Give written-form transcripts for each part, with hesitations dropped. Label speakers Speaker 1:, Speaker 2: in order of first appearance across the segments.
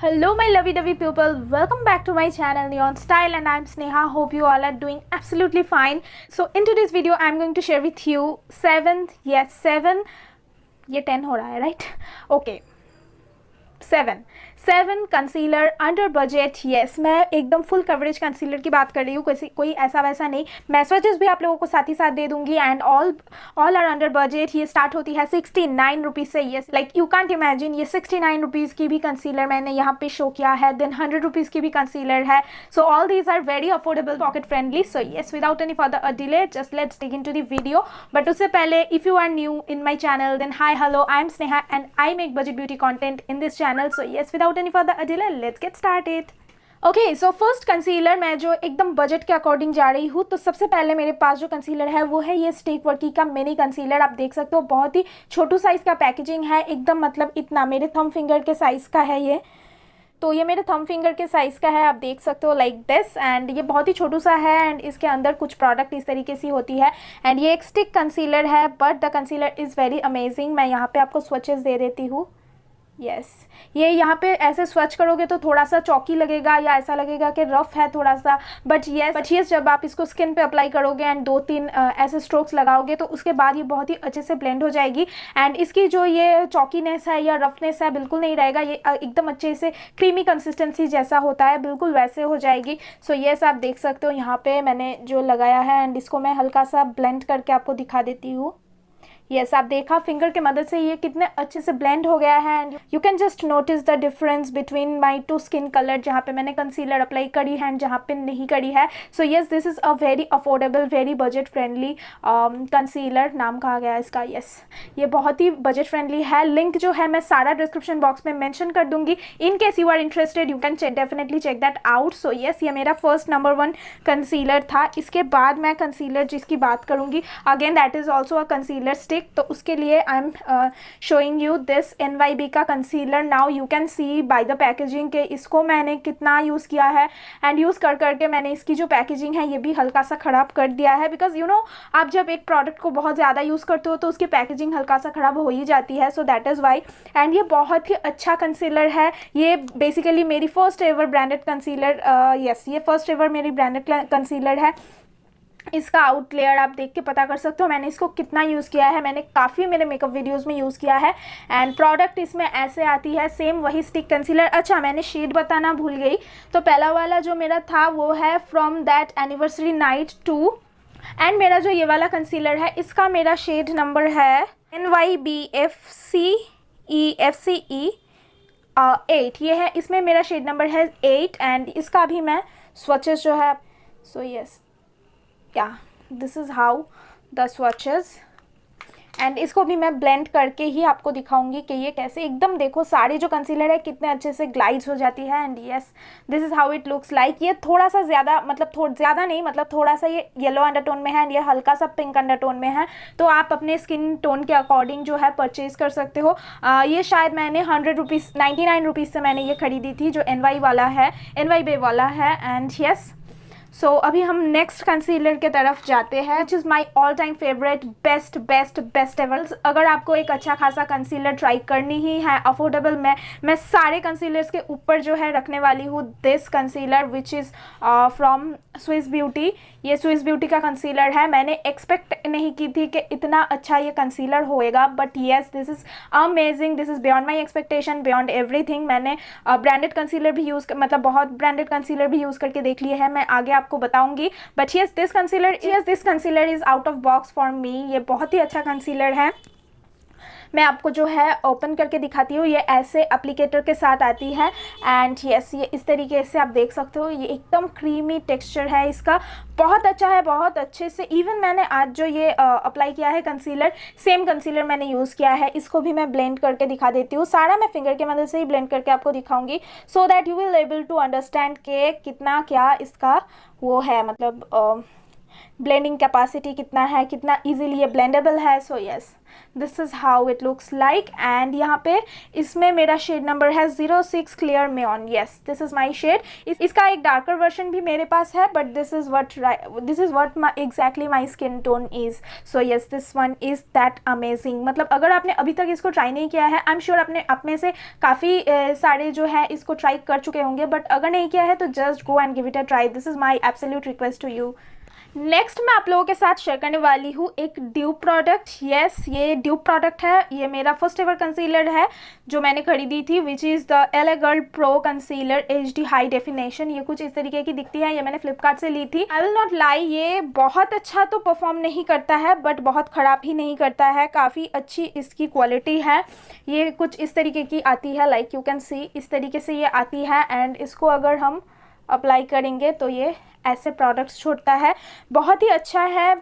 Speaker 1: Hello my lovey dovey people, welcome back to my channel Neon Style and I'm Sneha. Hope you all are doing absolutely fine. So in today's video I'm going to share with you 7 ये 10 हो रहा है right? Okay, 7 concealer under budget. Yes, मैं एकदम full coverage concealer की बात कर रही हूँ, कोई ऐसा वैसा नहीं. मैं स्वचेस भी आप लोगों को साथ ही साथ दे दूंगी and all are under budget. ये स्टार्ट होती है 69 रुपीज़ से. Yes, like you can't imagine, ये 69 रुपीज़ की भी कंसीलर मैंने यहाँ पे शो किया है. देन 100 रुपीज़ की भी कंसीलर है. So all these are very affordable, pocket friendly. So yes, without any further delay just let's dig into the video. But उससे पहले if you are new in my channel then hi hello, I am Sneha and I make budget beauty content in this channel. So yes, without any further delay let's get started. Okay, so first concealer मैं जो एकदम budget के according जा रही हूँ. तो सबसे पहले मेरे पास जो कंसीलर है वो है ये स्टिक वर्की का मिनी कंसीलर. आप देख सकते हो बहुत ही छोटू साइज़ का पैकेजिंग है, एकदम मतलब इतना मेरे थंब फिंगर के साइज़ का है ये. तो ये मेरे थंब फिंगर के साइज़ का है, आप देख सकते हो लाइक दिस. एंड ये बहुत ही छोटू सा है एंड इसके अंदर कुछ प्रोडक्ट इस तरीके से होती है. एंड ये एक स्टिक कंसीलर है but the concealer is very amazing. मैं यहाँ पे आपको स्वचेस दे देती हूँ. यस, ये यहाँ पे ऐसे स्वच करोगे तो थोड़ा सा चौकी लगेगा या ऐसा लगेगा कि रफ है थोड़ा सा. बट यस जब आप इसको स्किन पे अप्लाई करोगे एंड 2-3 ऐसे स्ट्रोक्स लगाओगे तो उसके बाद ये बहुत ही अच्छे से ब्लेंड हो जाएगी. एंड इसकी जो ये चौकीनेस है या रफनेस है बिल्कुल नहीं रहेगा. ये एकदम अच्छे से क्रीमी कंसिस्टेंसी जैसा होता है बिल्कुल वैसे हो जाएगी. सो यस, आप देख सकते हो यहाँ पे मैंने जो लगाया है एंड इसको मैं हल्का सा ब्लेंड करके आपको दिखा देती हूँ. यस, आप देखा फिंगर की मदद से ये कितने अच्छे से ब्लेंड हो गया है. And you can just notice the difference between my two skin colour, जहाँ पे मैंने कंसीलर अप्लाई करी है एंड जहाँ पे नहीं करी है. So yes, this is a very affordable very budget friendly concealer. नाम कहा गया इसका. यस, ये बहुत ही बजट फ्रेंडली है. लिंक जो है मैं सारा डिस्क्रिप्शन बॉक्स में मेंशन कर दूंगी. In case you are interested you can definitely check that out. So yes, ये मेरा फर्स्ट नंबर 1 कंसीलर था. इसके बाद मैं कंसीलर जिसकी बात करूँगी again that is also a concealer stick. तो उसके लिए I am showing you this NYB का concealer. Now you can see by the packaging के इसको मैंने कितना यूज़ किया है. एंड यूज़ कर करके मैंने इसकी जो पैकेजिंग है ये भी हल्का सा ख़राब कर दिया है. बिकॉज यू नो, आप जब एक प्रोडक्ट को बहुत ज़्यादा यूज़ करते हो तो उसकी पैकेजिंग हल्का सा ख़राब हो ही जाती है. So that is why. And ये बहुत ही अच्छा कंसीलर है. ये बेसिकली मेरी first ever branded concealer. Yes, ये फर्स्ट एवर मेरी ब्रांडेड कंसीलर है. इसका आउट लेयर आप देख के पता कर सकते हो मैंने इसको कितना यूज़ किया है. मैंने काफ़ी मेरे मेकअप वीडियोस में यूज़ किया है. एंड प्रोडक्ट इसमें ऐसे आती है सेम वही स्टिक कंसीलर. अच्छा, मैंने शेड बताना भूल गई. तो पहला वाला जो मेरा था वो है from that anniversary night 2. And मेरा जो ये वाला कंसीलर है इसका मेरा शेड नंबर है NYBFCEFCE 8. ये है, इसमें मेरा शेड नंबर है 8. एंड इसका भी मैं स्वचेस जो है. So yes, yeah, this is how the swatches. And इसको भी मैं ब्लेंड करके ही आपको दिखाऊंगी कि ये कैसे एकदम देखो सारी जो कंसीलर है कितने अच्छे से ग्लाइड्स हो जाती है. And yes, this is how it looks like. ये थोड़ा सा ज़्यादा मतलब ज़्यादा नहीं, मतलब थोड़ा सा ये येलो अंडरटोन में है एंड ये हल्का सा पिंक अंडरटोन में है. तो आप अपने स्किन टोन के अकॉर्डिंग जो है परचेज़ कर सकते हो. ये शायद मैंने 99 रुपीज़ से मैंने ये खरीदी थी जो NYB वाला है. एंड यस, सो अभी हम नेक्स्ट कंसीलर के तरफ जाते हैं which is my all time favourite best ever. अगर आपको एक अच्छा खासा कंसीलर ट्राई करनी ही है अफोर्डेबल, मैं सारे कंसीलर्स के ऊपर जो है रखने वाली हूँ this concealer which is from Swiss beauty. ये स्विस ब्यूटी का कंसीलर है. मैंने एक्सपेक्ट नहीं की थी कि इतना अच्छा ये कंसीलर होएगा. But yes, this is amazing. This is beyond my expectation, beyond everything. मैंने ब्रांडेड कंसीलर भी मतलब बहुत ब्रांडेड कंसीलर भी यूज़ करके देख लिए हैं, मैं आगे आपको बताऊंगी. But yes, this concealer is out of box for me. ये बहुत ही अच्छा कंसीलर है. मैं आपको जो है ओपन करके दिखाती हूँ. ये ऐसे एप्लीकेटर के साथ आती है. एंड यस, ये इस तरीके से आप देख सकते हो. ये एकदम क्रीमी टेक्सचर है इसका, बहुत अच्छा है, बहुत अच्छे से. इवन मैंने आज जो ये अप्लाई किया है कंसीलर, सेम कंसीलर मैंने यूज़ किया है. इसको भी मैं ब्लेंड करके दिखा देती हूँ. सारा मैं फिंगर की मदद से ही ब्लेंड करके आपको दिखाऊंगी so that you will able to understand के कितना क्या इसका वो है, मतलब ब्लेंडिंग कैपेसिटी कितना है, कितना इजीली ये ब्लेंडेबल है. So yes, this is how it looks like. And यहाँ पे इसमें मेरा शेड नंबर है 06 Clair Moyen. Yes, this is my shade. इसका एक डार्कर वर्जन भी मेरे पास है, but this is what exactly my skin tone is. So yes, this one is that amazing. मतलब अगर आपने अभी तक इसको ट्राई नहीं किया है, आई एम श्योर आपने आप में से काफ़ी सारे जो है इसको ट्राई कर चुके होंगे, बट अगर नहीं किया है तो just go and give it a try. This is my absolute request to you. Next मैं आप लोगों के साथ शेयर करने वाली हूँ एक ड्यूब प्रोडक्ट. यस, ये ड्यूब प्रोडक्ट है. ये मेरा फर्स्ट एवर कंसीलर है जो मैंने खरीदी थी, which is the LA girl pro concealer HD high definition. ये कुछ इस तरीके की दिखती है. ये मैंने फ्लिपकार्ट से ली थी. आई विल नॉट लाई, ये बहुत अच्छा तो परफॉर्म नहीं करता है, बट बहुत ख़राब ही नहीं करता है. काफ़ी अच्छी इसकी क्वालिटी है. ये कुछ इस तरीके की आती है, लाइक यू कैन सी, इस तरीके से ये आती है. एंड इसको अगर हम अप्लाई करेंगे तो ये ऐसे प्रोडक्ट्स छोड़ता है. बहुत ही अच्छा है.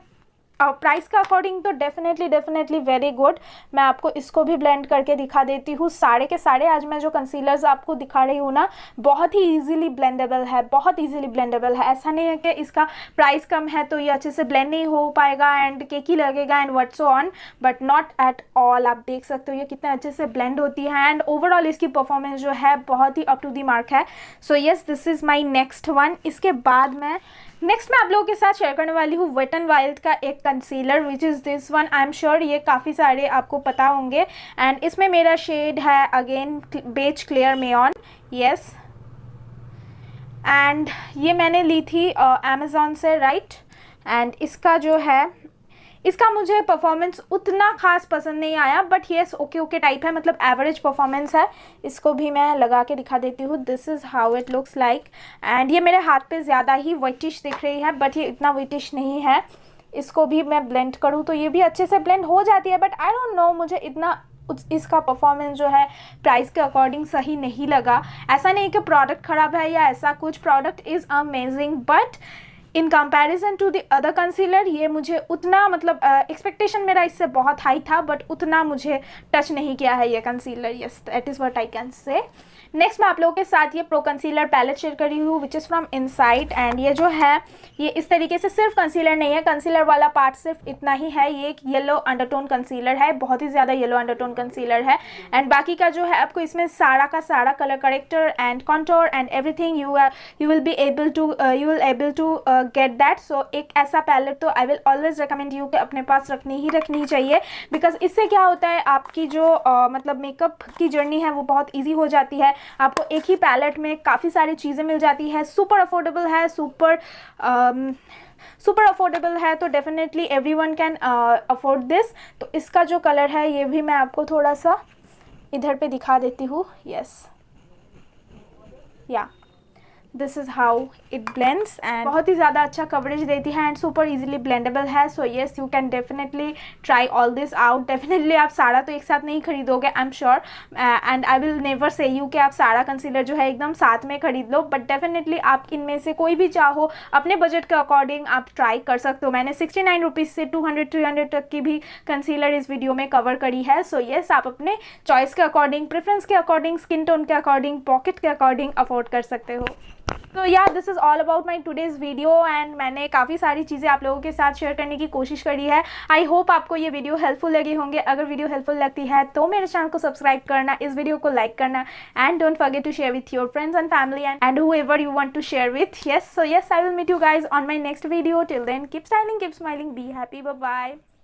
Speaker 1: प्राइस का अकॉर्डिंग तो डेफिनेटली वेरी गुड. मैं आपको इसको भी ब्लेंड करके दिखा देती हूँ. सारे के सारे आज मैं जो कंसीलर्स आपको दिखा रही हूँ ना, बहुत ही इजीली ब्लेंडेबल है, बहुत इजीली ब्लेंडेबल है. ऐसा नहीं है कि इसका प्राइस कम है तो ये अच्छे से ब्लेंड नहीं हो पाएगा एंड केकी लगेगा and what's on, but not at all. आप देख सकते हो ये कितने अच्छे से ब्लेंड होती है एंड ओवरऑल इसकी परफॉर्मेंस जो है बहुत ही अप टू दी मार्क है. So yes, this is my next one. इसके बाद मैं आप लोगों के साथ शेयर करने वाली हूँ वेट एंड वाइल्ड का एक concealer, which is this one. I am sure ये काफ़ी सारे आपको पता होंगे. एंड इसमें मेरा शेड है again beige Clair Moyen. Yes, and ये मैंने ली थी अमेज़ॉन से, राइट. एंड इसका जो है, इसका मुझे परफॉर्मेंस उतना खास पसंद नहीं आया, बट येस ओके टाइप है, मतलब एवरेज परफॉर्मेंस है. इसको भी मैं लगा के दिखा देती हूँ. This is how it looks like. And ये मेरे हाथ पे ज़्यादा ही वाइटिश दिख रही है, बट ये इतना वाइटिश नहीं है. इसको भी मैं ब्लेंड करूँ तो ये भी अच्छे से ब्लेंड हो जाती है, बट आई डोंट नो, मुझे इतना इसका परफॉर्मेंस जो है प्राइस के अकॉर्डिंग सही नहीं लगा. ऐसा नहीं कि प्रोडक्ट ख़राब है या ऐसा कुछ, product is amazing, but in comparison to the other concealer ये मुझे उतना, मतलब एक्सपेक्टेशन मेरा इससे बहुत हाई था, बट उतना मुझे टच नहीं किया है ये concealer. Yes, that is what I can say. Next मैं आप लोगों के साथ ये प्रो कंसीलर पैलेट शेयर करी हूँ, which is from inside. And ये जो है ये इस तरीके से सिर्फ कंसीलर नहीं है, कंसीलर वाला पार्ट सिर्फ इतना ही है. ये एक येलो अंडरटोन कंसीलर है, बहुत ही ज़्यादा येलो अंडरटोन कंसीलर है. एंड बाकी का जो है आपको इसमें सारा का सारा colour corrector and contour and everything you will able to get that. So एक ऐसा पैलेट तो I will always recommend you कि अपने पास रखनी चाहिए, बिकॉज इससे क्या होता है, आपकी जो मतलब मेकअप की जर्नी है वो बहुत ईजी हो जाती है. आपको एक ही पैलेट में काफ़ी सारी चीज़ें मिल जाती है. सुपर अफोर्डेबल है, सुपर अफोर्डेबल है, तो definitely everyone can afford this. तो इसका जो कलर है ये भी मैं आपको थोड़ा सा इधर पे दिखा देती हूँ. यस, या this is how it blends. And बहुत ही ज़्यादा अच्छा कवरेज देती है एंड सुपर इजीली ब्लेंडेबल है. So yes, you can definitely try all this out. Definitely आप सारा तो एक साथ नहीं खरीदोगे, I am sure, and I will never say you कि आप सारा कंसीलर जो है एकदम साथ में खरीद लो, बट डेफिनेटली आप इनमें से कोई भी चाहो अपने बजट के अकॉर्डिंग आप ट्राई कर सकते हो. मैंने 69 रुपीज़ से 200-300 तक की भी कंसीलर इस वीडियो में कवर करी है. सो येस, आप अपने चॉइस के अकॉर्डिंग, प्रेफरेंस के अकॉर्डिंग, स्किन टोन के अकॉर्डिंग, पॉकेट के अकॉर्डिंग अफोर्ड कर सकते हो. तो या this is all about my today's video. And मैंने काफ़ी सारी चीज़ें आप लोगों के साथ शेयर करने की कोशिश करी है. आई होप आपको ये वीडियो हेल्पफुल लगे होंगे. अगर वीडियो हेल्पफुल लगती है तो मेरे चैनल को सब्सक्राइब करना, इस वीडियो को लाइक करना, and don't forget to share with your friends and family and whoever you want to share with. Yes, so yes, I will meet you guys on my next video. Till then, keep styling, keep smiling, be happy, bye bye.